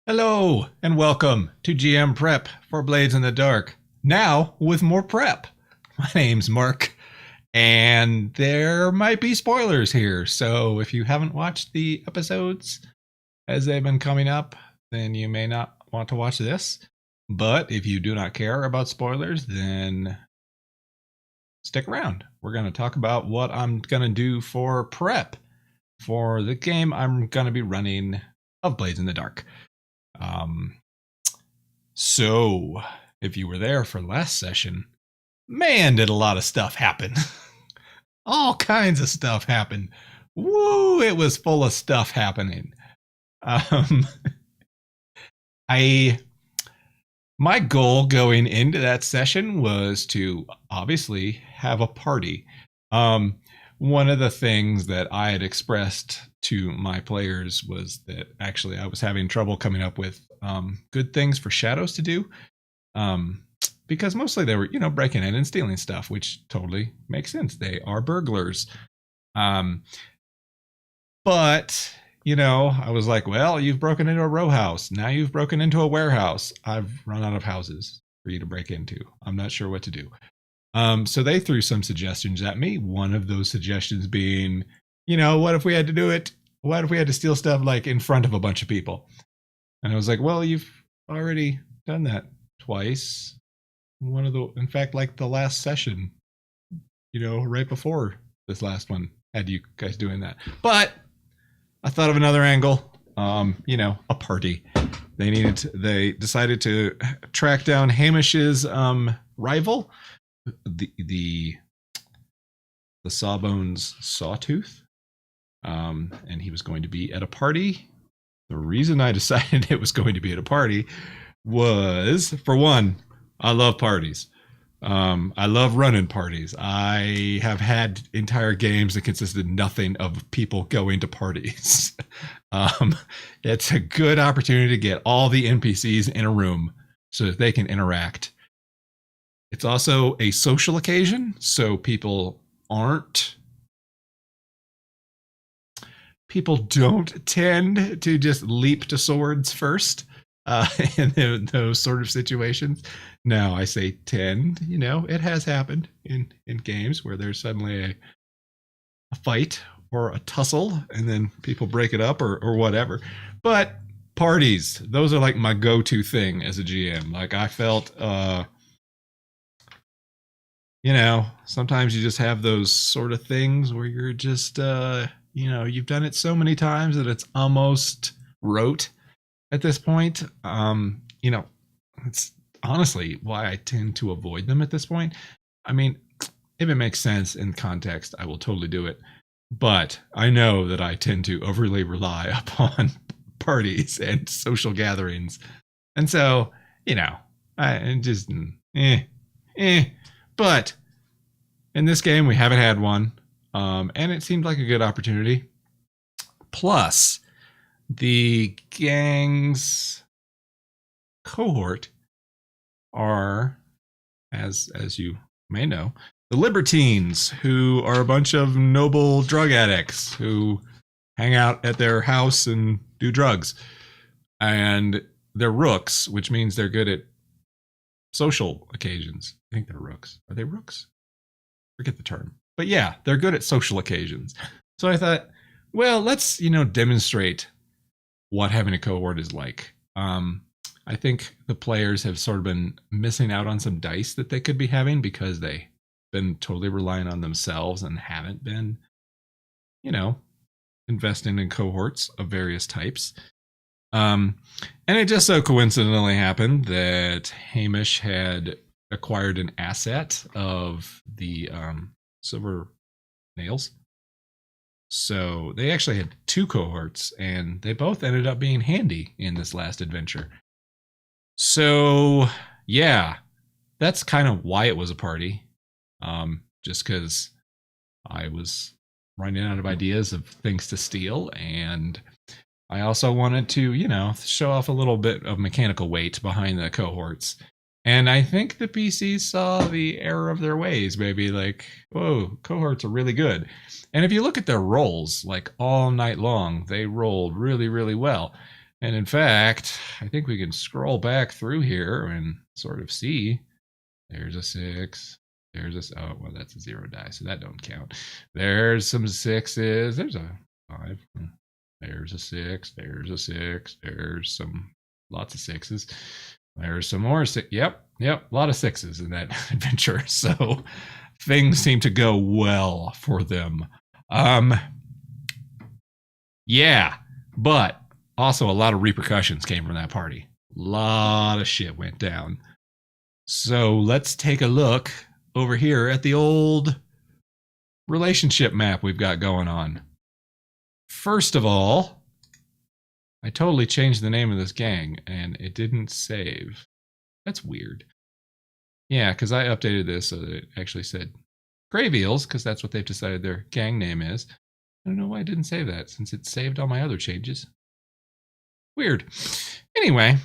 Hello and welcome to GM Prep for Blades in the Dark. Now with more prep. My name's Mark, and there might be spoilers here. So if you haven't watched the episodes as they've been coming up, then you may not want to watch this. But if you do not care about spoilers, then stick around. We're going to talk about what I'm going to do for prep for the game I'm going to be running of Blades in the Dark. Um, so, if you were there for last session, man, did a lot of stuff happen. All kinds of stuff happened. Woo, it was full of stuff happening. Um, I my goal going into that session was to obviously have a party. One of the things that I had expressed to my players was that actually I was having trouble coming up with good things for shadows to do, because mostly they were, breaking in and stealing stuff, which totally makes sense. They are burglars. But I was like, well, you've broken into a row house. Now you've broken into a warehouse. I've run out of houses for you to break into. I'm not sure what to do. So they threw some suggestions at me. One of those suggestions being, what if we had to do it? What if we had to steal stuff like in front of a bunch of people? And I was like, well, you've already done that twice. In fact, like the last session, right before this last one, had you guys doing that. But I thought of another angle. A party. They decided to track down Hamish's rival, the Sawbones Sawtooth, and he was going to be at a party. The reason I decided it was going to be at a party was, for one, I love parties. I love running parties. I have had entire games that consisted nothing of people going to parties. It's a good opportunity to get all the NPCs in a room so that they can interact. It's also a social occasion, so people don't tend to just leap to swords first in those sort of situations. Now, I say tend, it has happened in games where there's suddenly a fight or a tussle and then people break it up or whatever. But parties, those are like my go-to thing as a GM. Like I felt sometimes you just have those sort of things where you're just, you've done it so many times that it's almost rote at this point. It's honestly why I tend to avoid them at this point. I mean, if it makes sense in context, I will totally do it. But I know that I tend to overly rely upon parties and social gatherings. And so, I just, But in this game, we haven't had one, and it seemed like a good opportunity. Plus, the gang's cohort are, as you may know, the Libertines, who are a bunch of noble drug addicts who hang out at their house and do drugs. And they're rooks, which means they're good at social occasions. I think they're rooks. Are they rooks? Forget the term. But yeah, they're good at social occasions. So I thought, well, let's, demonstrate what having a cohort is like. I think the players have sort of been missing out on some dice that they could be having because they've been totally relying on themselves and haven't been, investing in cohorts of various types. And it just so coincidentally happened that Hamish had acquired an asset of the silver nails. So they actually had two cohorts, and they both ended up being handy in this last adventure. So, yeah, that's kind of why it was a party. Just because I was running out of ideas of things to steal, and I also wanted to, show off a little bit of mechanical weight behind the cohorts. And I think the PCs saw the error of their ways, maybe like, whoa, cohorts are really good. And if you look at their rolls, like all night long, they rolled really, really well. And in fact, I think we can scroll back through here and sort of see. There's a 6. There's a, oh, well, that's a 0 die, so that don't count. There's some 6s. There's a 5. There's a 6. There's a 6. There's some, lots of 6s. There's some more. Yep. A lot of 6s in that adventure. So things seem to go well for them. Yeah, but also a lot of repercussions came from that party. A lot of shit went down. So let's take a look over here at the old relationship map we've got going on. First of all, I totally changed the name of this gang and it didn't save. That's weird. Yeah, because I updated this so that it actually said Grave Eels, because that's what they've decided their gang name is. I don't know why I didn't save that since it saved all my other changes. Weird. Anyway,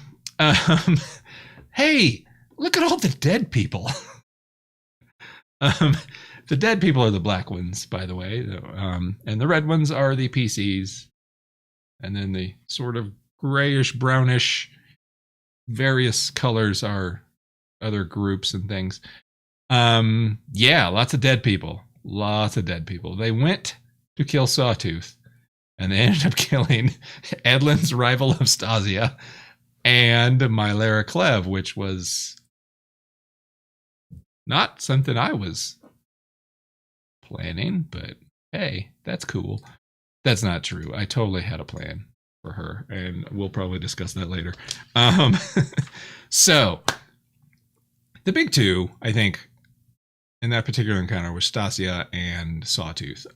hey, look at all the dead people. The dead people are the black ones, by the way, and the red ones are the PCs, and then the sort of grayish, brownish, various colors are other groups and things. Yeah, lots of dead people. Lots of dead people. They went to kill Sawtooth, and they ended up killing Edlin's rival of Stasia and Mylara Clev, which was not something I was planning, but hey, that's cool. That's not true. I totally had a plan for her, and we'll probably discuss that later. So, the big two, I think, in that particular encounter was Stasia and Sawtooth.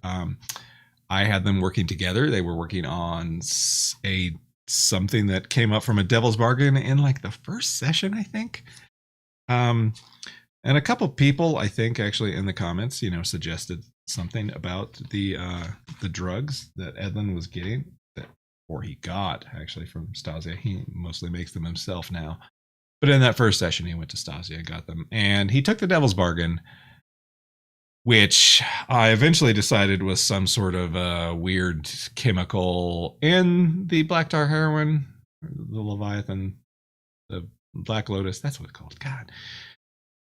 I had them working together. They were working on something that came up from a Devil's Bargain in like the first session, I think. And a couple people, I think, actually in the comments, suggested something about the drugs that Edlin was getting, or he got actually from Stasia. He mostly makes them himself now. But in that first session, he went to Stasia and got them. And he took the Devil's Bargain, which I eventually decided was some sort of weird chemical in the Black Tar Heroin, the Leviathan, the Black Lotus. That's what it's called. God.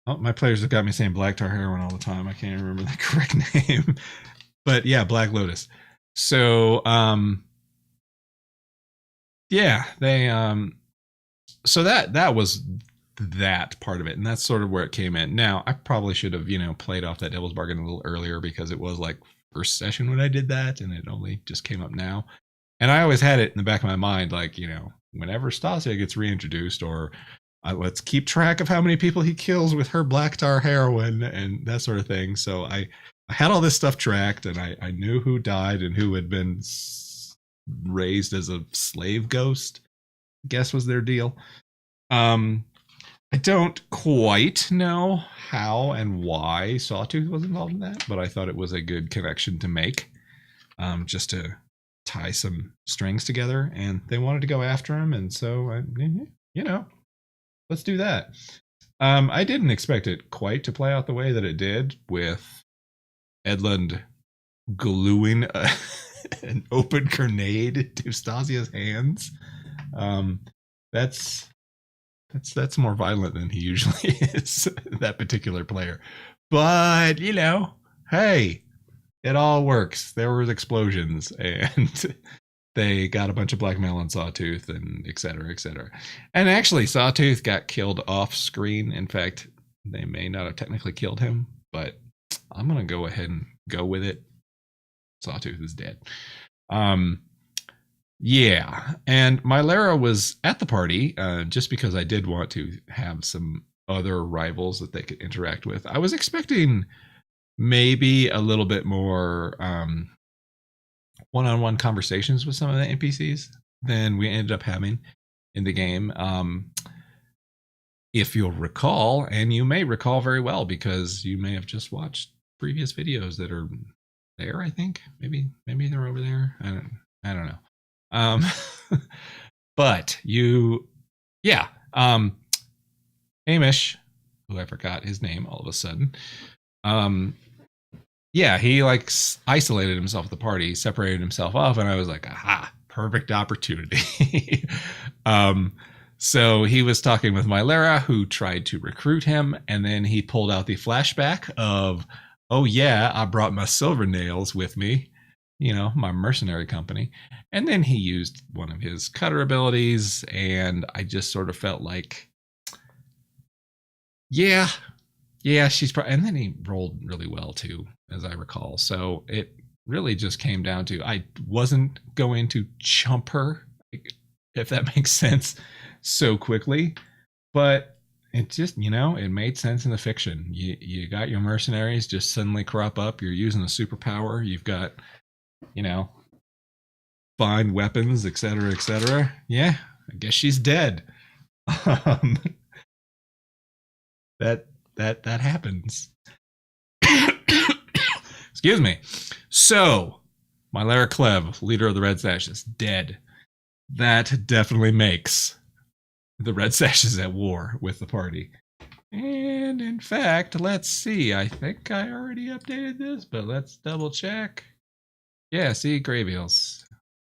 Oh, my players have got me saying Black Tar Heroin all the time. I can't remember the correct name. But yeah, Black Lotus. So, yeah, they, so that was that part of it. And that's sort of where it came in. Now, I probably should have, played off that Devil's Bargain a little earlier because it was like first session when I did that and it only just came up now. And I always had it in the back of my mind, like, whenever Stasia gets reintroduced or let's keep track of how many people he kills with her Black Tar Heroin and that sort of thing. So I had all this stuff tracked and I knew who died and who had been raised as a slave ghost, I guess was their deal. I don't quite know how and why Sawtooth was involved in that, but I thought it was a good connection to make, just to tie some strings together. And they wanted to go after him, and so let's do that. I didn't expect it quite to play out the way that it did, with Edlund gluing an open grenade to Stasia's hands. That's more violent than he usually is, that particular player. But, hey, it all works. There were explosions, and they got a bunch of blackmail on Sawtooth, and et cetera, et cetera. And actually, Sawtooth got killed off screen. In fact, they may not have technically killed him, but I'm going to go ahead and go with it. Sawtooth is dead. Yeah, and Mylara was at the party just because I did want to have some other rivals that they could interact with. I was expecting maybe a little bit more one-on-one conversations with some of the NPCs than we ended up having in the game. If you'll recall, and you may recall very well because you may have just watched previous videos that are there, I think. Maybe they're over there. I don't know. But Hamish, who I forgot his name all of a sudden, he like isolated himself at the party, separated himself off, and I was like, aha, perfect opportunity. um, so he was talking with Mylera, who tried to recruit him, and then he pulled out the flashback of, oh yeah, I brought my silver nails with me, my mercenary company. And then he used one of his cutter abilities, and I just sort of felt like, yeah, she's probably, and then he rolled really well too, as I recall. So it really just came down to, I wasn't going to chump her, if that makes sense, so quickly, but it just, it made sense in the fiction. You got your mercenaries just suddenly crop up. You're using a superpower. You've got, find weapons, etc., etc. Yeah, I guess she's dead. Um, that happens. Excuse me. So, Mylera Clev, leader of the Red Sashes, dead. That definitely makes the Red Sashes at war with the party. And in fact, let's see. I think I already updated this, but let's double check. Yeah, see, Graybeals.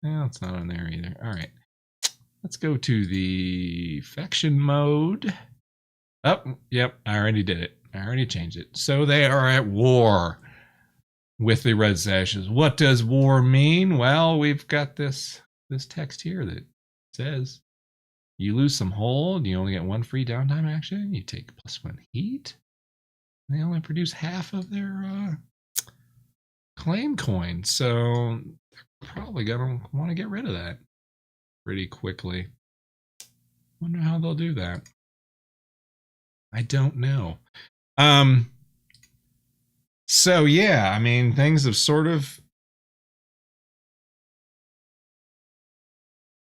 No, it's not on there either. All right. Let's go to the faction mode. Oh, yep, I already did it. I already changed it. So they are at war with the Red Sashes. What does war mean? Well, we've got this text here that says you lose some hold, you only get one free downtime action, you take +1 heat. They only produce half of their claim coin, so they're probably gonna want to get rid of that pretty quickly. Wonder how they'll do that. I don't know. So yeah, I mean, things have sort of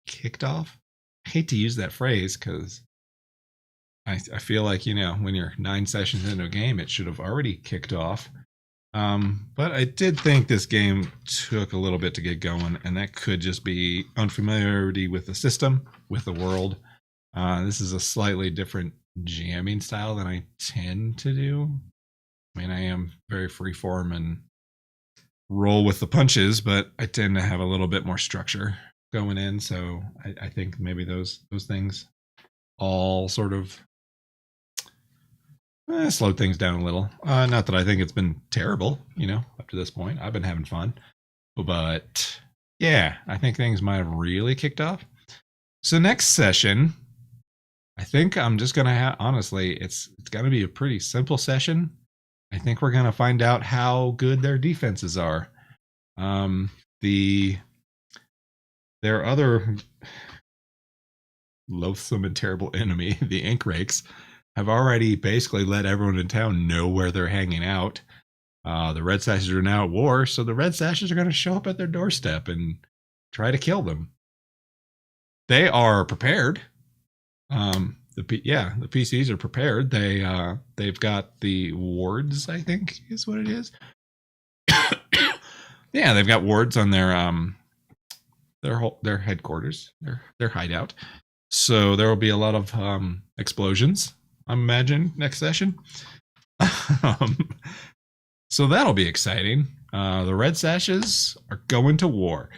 kicked off. I hate to use that phrase because I feel like, when you're 9 sessions into a game, it should have already kicked off. But I did think this game took a little bit to get going, and that could just be unfamiliarity with the system, with the world. This is a slightly different jamming style than I tend to do. I mean, I am very freeform and roll with the punches, but I tend to have a little bit more structure going in. So I think maybe those things all sort of slowed things down a little. Not that I think it's been terrible, up to this point. I've been having fun. But yeah, I think things might have really kicked off. So next session, I think I'm just going to have, honestly, it's going to be a pretty simple session. I think we're going to find out how good their defenses are. Their other loathsome and terrible enemy, the Ink Rakes, have already basically let everyone in town know where they're hanging out. The Red Sashes are now at war, so the Red Sashes are going to show up at their doorstep and try to kill them. They are prepared. The PCs are prepared. They've got the wards, I think is what it is. Yeah, they've got wards on their headquarters, their hideout. So there will be a lot of explosions, I imagine, next session. So that'll be exciting. The Red Sashes are going to war.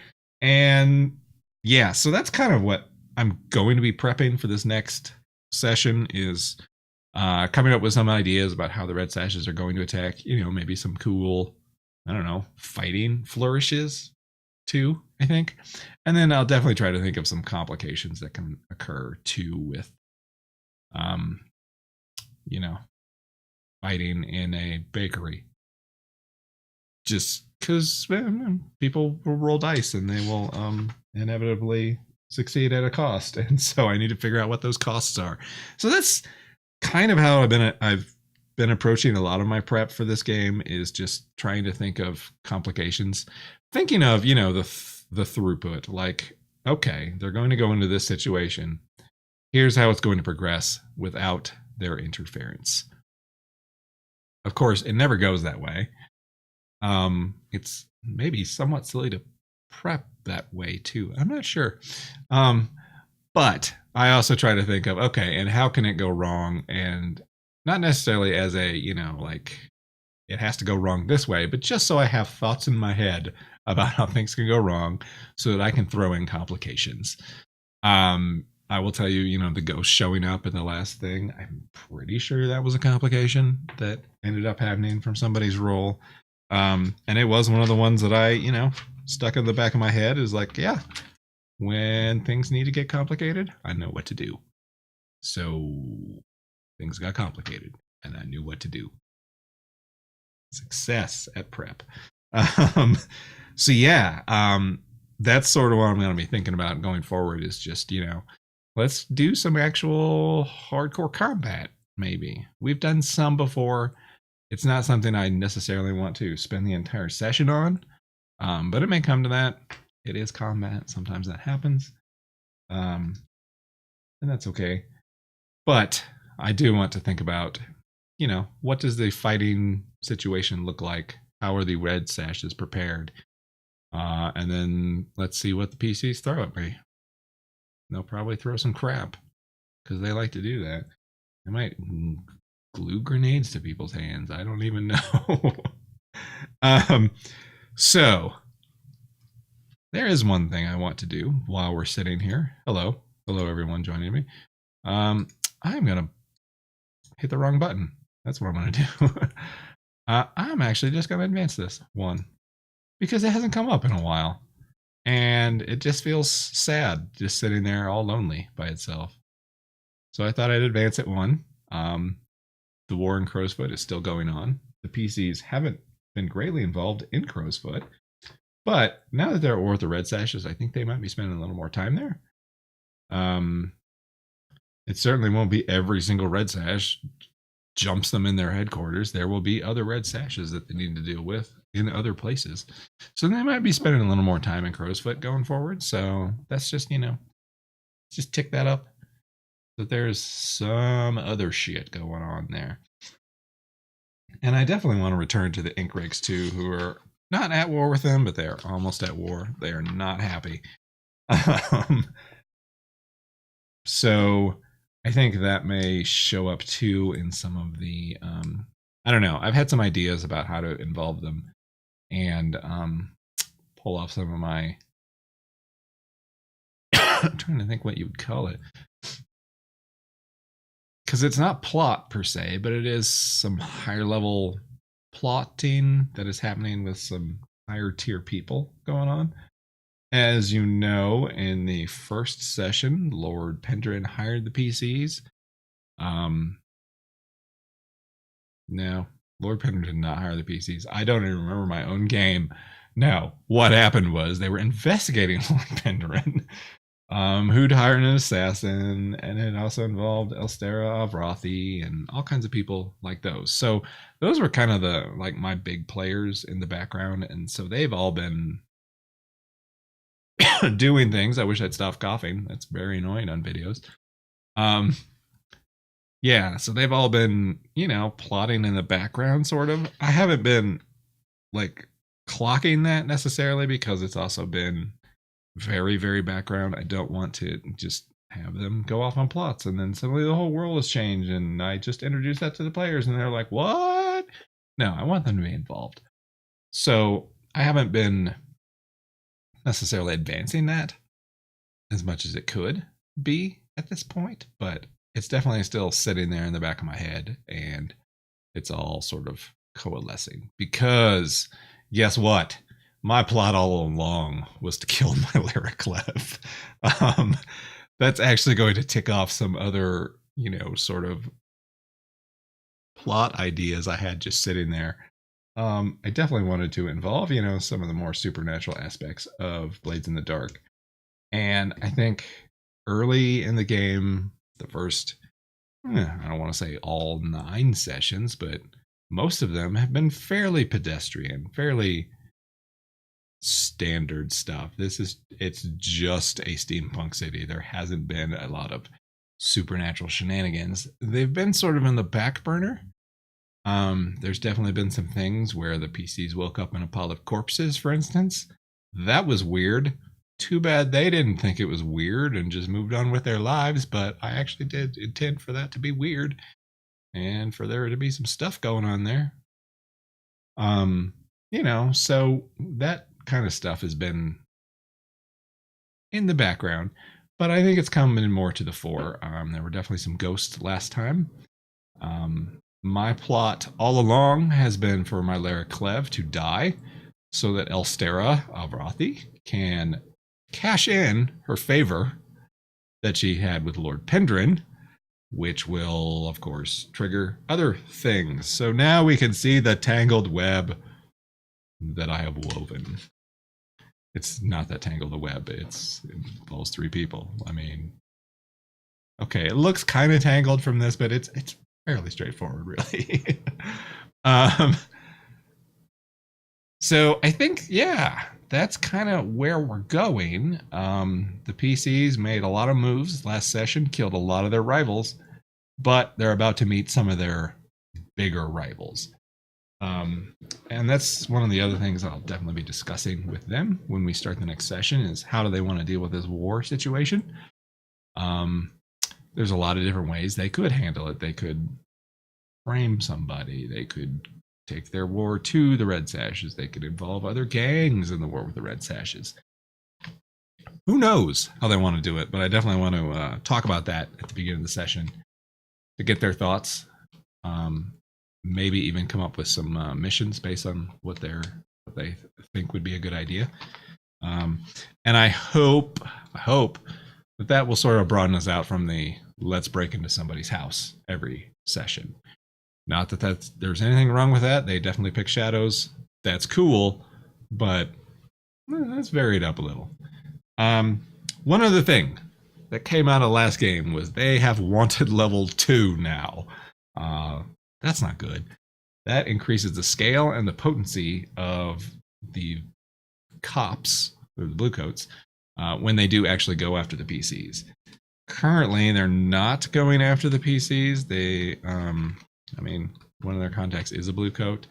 And yeah, so that's kind of what I'm going to be prepping for this next session, is coming up with some ideas about how the Red Sashes are going to attack. Maybe some cool, I don't know, fighting flourishes too, I think. And then I'll definitely try to think of some complications that can occur too with, fighting in a bakery. Just because people will roll dice and they will inevitably succeed at a cost, and so I need to figure out what those costs are. So that's kind of how I've been approaching a lot of my prep for this game, is just trying to think of complications, thinking of the throughput. Like, okay, they're going to go into this situation. Here's how it's going to progress without their interference. Of course, it never goes that way. It's maybe somewhat silly to prep that way too. I'm not sure. But I also try to think of, okay, and how can it go wrong? And not necessarily as a, like it has to go wrong this way, but just so I have thoughts in my head about how things can go wrong so that I can throw in complications. I will tell you, the ghost showing up in the last thing, I'm pretty sure that was a complication that ended up happening from somebody's roll. And it was one of the ones that I, stuck in the back of my head is like, yeah, when things need to get complicated, I know what to do. So things got complicated and I knew what to do. Success at prep. So yeah, that's sort of what I'm going to be thinking about going forward is just, let's do some actual hardcore combat, maybe. We've done some before. It's not something I necessarily want to spend the entire session on, but it may come to that. It is combat. Sometimes that happens. And that's okay. But I do want to think about, what does the fighting situation look like? How are the red sashes prepared? And then let's see what the PCs throw at me. They'll probably throw some crap because they like to do that. They might glue grenades to people's hands. I don't even know. So there is one thing I want to do while we're sitting here. Hello, everyone joining me. I'm gonna hit the wrong button. That's what I'm gonna do. I'm actually just gonna advance this one because it hasn't come up in a while. And it just feels sad just sitting there all lonely by itself. So I thought I'd advance it one. The war in Crowsfoot is still going on. The PCs haven't been greatly involved in Crowsfoot. But now that they're at war with the Red Sashes, I think they might be spending a little more time there. It certainly won't be every single Red Sash jumps them in their headquarters. There will be other Red Sashes that they need to deal with in other places. So they might be spending a little more time in Crowsfoot going forward. So that's just, just tick that up that there's some other shit going on there. And I definitely want to return to the Ink Rakes too, who are not at war with them, but they are almost at war. They are not happy. So I think that may show up too in some of the, I don't know. I've had some ideas about how to involve them and pull off some of my, I'm trying to think what you would call it. Because it's not plot per se, but it is some higher level plotting that is happening with some higher tier people going on. As you know, in the first session, Lord Pendrin hired the PCs. No, Lord Pendrin did not hire the PCs. I don't even remember my own game. No, what happened was they were investigating Lord Pendrin, who'd hired an assassin, and it also involved Elstera of Rothi and all kinds of people like those. So those were kind of my big players in the background, and so they've all been doing things. I wish I'd stopped coughing. That's very annoying on videos. Yeah, so they've all been, plotting in the background, sort of. I haven't been, clocking that necessarily because it's also been very, very background. I don't want to just have them go off on plots and then suddenly the whole world has changed and I just introduce that to the players and they're like, what? No, I want them to be involved. So I haven't been necessarily advancing that as much as it could be at this point, but it's definitely still sitting there in the back of my head and it's all sort of coalescing because guess what? My plot all along was to kill my Lyriclev. That's actually going to tick off some other, sort of plot ideas I had just sitting there. I definitely wanted to involve, some of the more supernatural aspects of Blades in the Dark. And I think early in the game, the first, I don't want to say all 9 sessions, but most of them have been fairly pedestrian, fairly standard stuff. It's just a steampunk city. There hasn't been a lot of supernatural shenanigans. They've been sort of in the back burner. There's definitely been some things where the PCs woke up in a pile of corpses, for instance. That was weird. Too bad they didn't think it was weird and just moved on with their lives, but I actually did intend for that to be weird and for there to be some stuff going on there. So that kind of stuff has been in the background, but I think it's coming more to the fore. There were definitely some ghosts last time. My plot all along has been for my Lara Clev to die so that Elstera Avrathi can cash in her favor that she had with Lord Pendrin, which will, of course, trigger other things. So now we can see the tangled web that I have woven. It's not that tangled a web. It involves 3 people. I mean, okay, it looks kind of tangled from this, but it's fairly straightforward, really. So I think, yeah, that's kind of where we're going. The PCs made a lot of moves last session, killed a lot of their rivals, but they're about to meet some of their bigger rivals. And that's one of the other things I'll definitely be discussing with them when we start the next session is how do they want to deal with this war situation? There's a lot of different ways they could handle it. They could frame somebody. They could take their war to the Red Sashes. They could involve other gangs in the war with the Red Sashes. Who knows how they want to do it, but I definitely want to talk about that at the beginning of the session to get their thoughts. Maybe even come up with some missions based on what they think would be a good idea. And I hope that will sort of broaden us out from the let's break into somebody's house every session. Not that there's anything wrong with that. They definitely pick shadows. That's cool, but let's vary it up a little. One other thing that came out of last game was they have wanted level 2 now. That's not good. That increases the scale and the potency of the cops, or the bluecoats, when they do actually go after the PCs. Currently, they're not going after the PCs. They, one of their contacts is a bluecoat.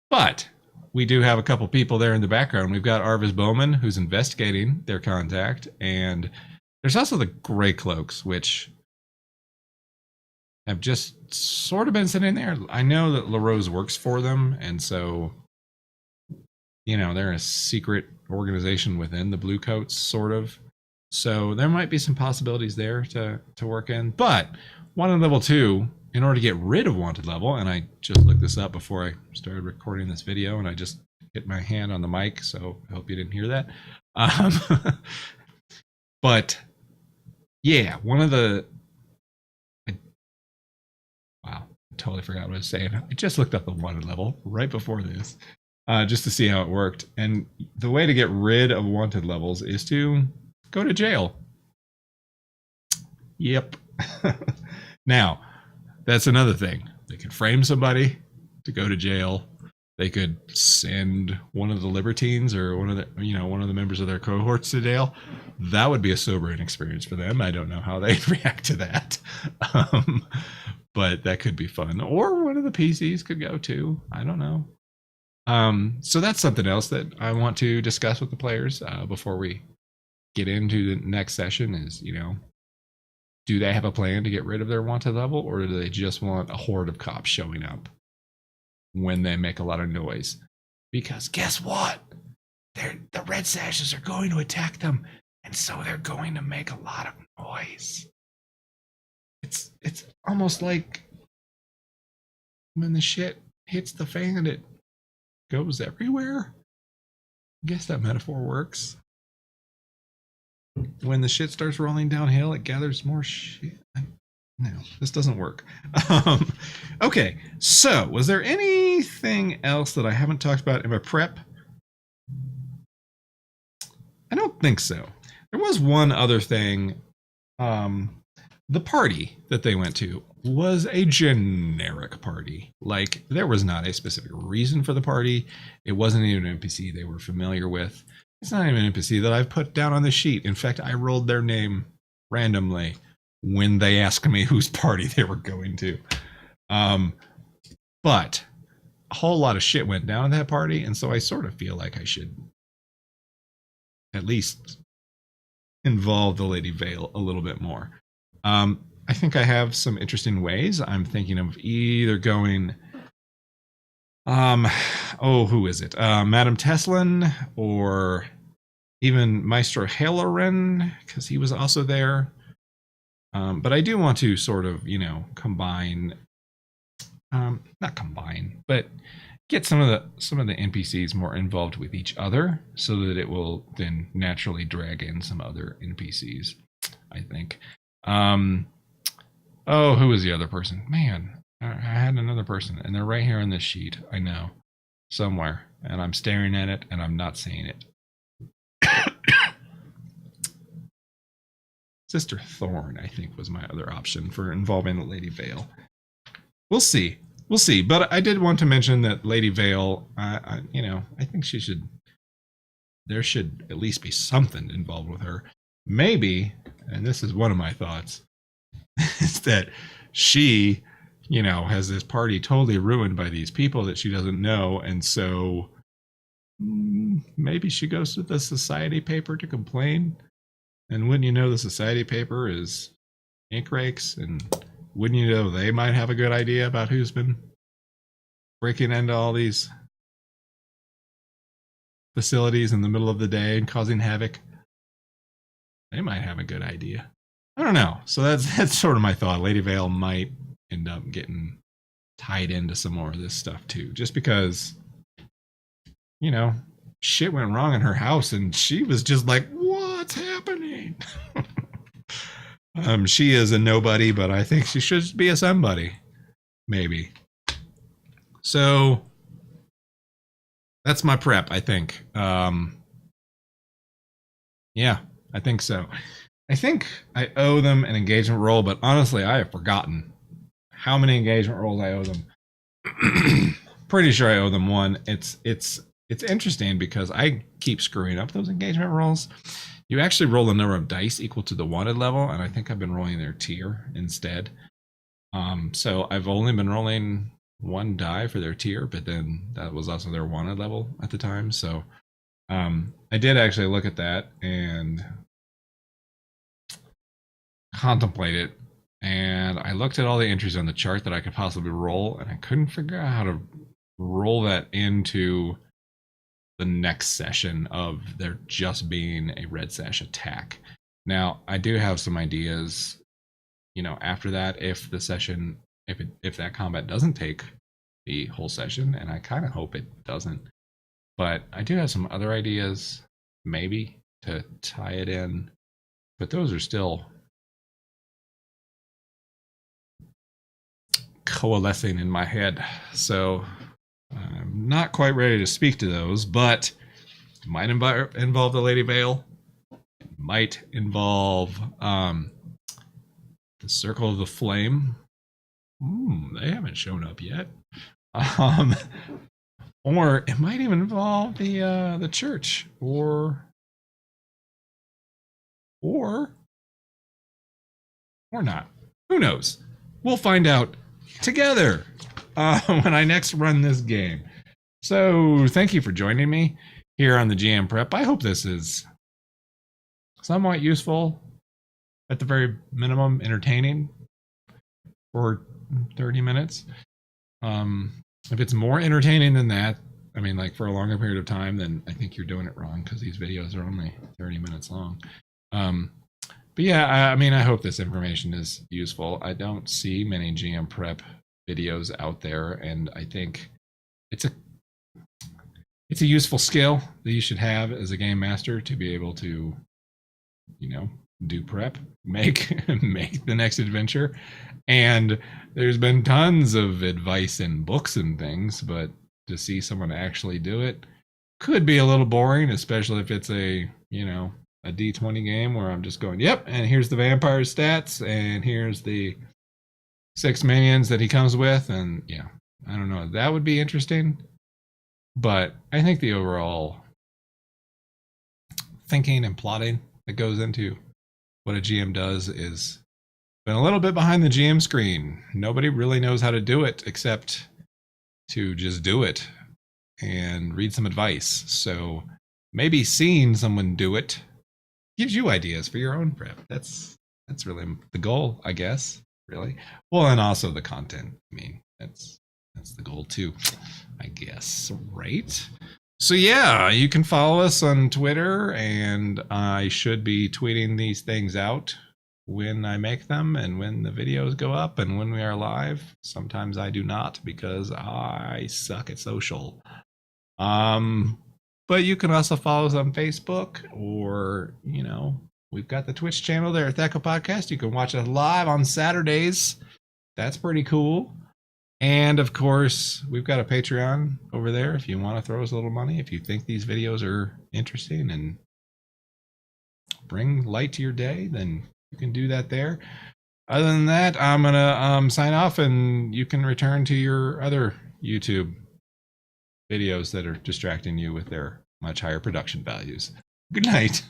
But we do have a couple people there in the background. We've got Arvis Bowman, who's investigating their contact, and there's also the Grey Cloaks, which have just sort of been sitting there. I know that LaRose works for them, and so, they're a secret organization within the Bluecoats, sort of. So there might be some possibilities there to work in. But Wanted Level 2, in order to get rid of Wanted Level, and I just looked this up before I started recording this video, and I just hit my hand on the mic, so I hope you didn't hear that. But, yeah, one of the... Wow, totally forgot what I was saying. I just looked up the Wanted Level right before this, just to see how it worked. And the way to get rid of Wanted Levels is to go to jail. Yep. Now, that's another thing. They could frame somebody to go to jail. They could send one of the libertines or one of the members of their cohorts to jail. That would be a sobering experience for them. I don't know how they'd react to that. But that could be fun. Or one of the PCs could go too. I don't know. So that's something else that I want to discuss with the players before we get into the next session is, do they have a plan to get rid of their wanted level, or do they just want a horde of cops showing up when they make a lot of noise? Because guess what? The Red Sashes are going to attack them, and so they're going to make a lot of noise. It's almost like when the shit hits the fan, it goes everywhere. I guess that metaphor works. When the shit starts rolling downhill, it gathers more shit. No, this doesn't work. Okay, so was there anything else that I haven't talked about in my prep? I don't think so. There was one other thing. The party that they went to was a generic party. Like, there was not a specific reason for the party. It wasn't even an NPC they were familiar with. It's not even an NPC that I've put down on the sheet. In fact, I rolled their name randomly when they asked me whose party they were going to. But a whole lot of shit went down at that party, and so I sort of feel like I should at least involve the Lady Vale a little bit more. I think I have some interesting ways. I'm thinking of either going Um, oh, who is it? Madame Teslin or even Maestro Halloran, because he was also there. But I do want to sort of, combine, not combine, but get some of the NPCs more involved with each other, so that it will then naturally drag in some other NPCs. I think. Um, oh, who was the other person? Man, I had another person, and they're right here on this sheet. I know, somewhere, and I'm staring at it, and I'm not seeing it. Sister Thorn, I think, was my other option for involving the Lady Vale. We'll see. We'll see. But I did want to mention that Lady Vale, I think she should. There should at least be something involved with her. Maybe, and this is one of my thoughts, is that she, has this party totally ruined by these people that she doesn't know, and so maybe she goes to the society paper to complain. And wouldn't you know, the society paper is ink rakes, and wouldn't you know, they might have a good idea about who's been breaking into all these facilities in the middle of the day and causing havoc. They might have a good idea. I don't know. So that's sort of my thought. Lady Vale might end up getting tied into some more of this stuff too, just because, shit went wrong in her house, and she was just like, "What's happening?" She is a nobody, but I think she should be a somebody, maybe. So that's my prep, I think. Yeah, I think so. I think I owe them an engagement role, but honestly, I have forgotten how many engagement roles I owe them. Pretty sure I owe them one. It's interesting because I keep screwing up those engagement rolls. You actually roll the number of dice equal to the wanted level, and I think I've been rolling their tier instead. So I've only been rolling one die for their tier, but then that was also their wanted level at the time. So I did actually look at that and contemplate it, and I looked at all the entries on the chart that I could possibly roll, and I couldn't figure out how to roll that into the next session of there just being a red sash attack. Now, I do have some ideas, after that, if the session, if that combat doesn't take the whole session, and I kind of hope it doesn't, but I do have some other ideas, maybe, to tie it in, but those are still coalescing in my head, so I'm not quite ready to speak to those, but it might involve the Lady Vale. It might involve the Circle of the Flame. They haven't shown up yet. Or it might even involve the church, or not. Who knows? We'll find out together when I next run this game. So thank you for joining me here on the GM Prep. I hope this is somewhat useful, at the very minimum entertaining, for 30 minutes. If it's more entertaining than that, I mean, like for a longer period of time, then I think you're doing it wrong, because these videos are only 30 minutes long. But yeah, I hope this information is useful. I don't see many GM Prep videos out there, and I think it's a useful skill that you should have as a game master, to be able to, do prep, make the next adventure. And there's been tons of advice in books and things, but to see someone actually do it could be a little boring, especially if it's a D20 game where I'm just going, yep, and here's the vampire stats, and here's the 6 minions that he comes with, and yeah, I don't know, that would be interesting. But I think the overall thinking and plotting that goes into what a GM does is been a little bit behind the GM screen. Nobody really knows how to do it except to just do it and read some advice. So maybe seeing someone do it gives you ideas for your own prep. That's really the goal, I guess, really. Well, and also the content. I mean, that's That's the goal too, I guess, right? So yeah, you can follow us on Twitter, and I should be tweeting these things out when I make them and when the videos go up and when we are live. Sometimes I do not because I suck at social. But you can also follow us on Facebook, or we've got the Twitch channel there at Thaco Podcast. You can watch us live on Saturdays. That's pretty cool. And of course, we've got a Patreon over there if you want to throw us a little money, if you think these videos are interesting and bring light to your day, then you can do that there. Other than that, I'm going to sign off, and you can return to your other YouTube videos that are distracting you with their much higher production values. Good night.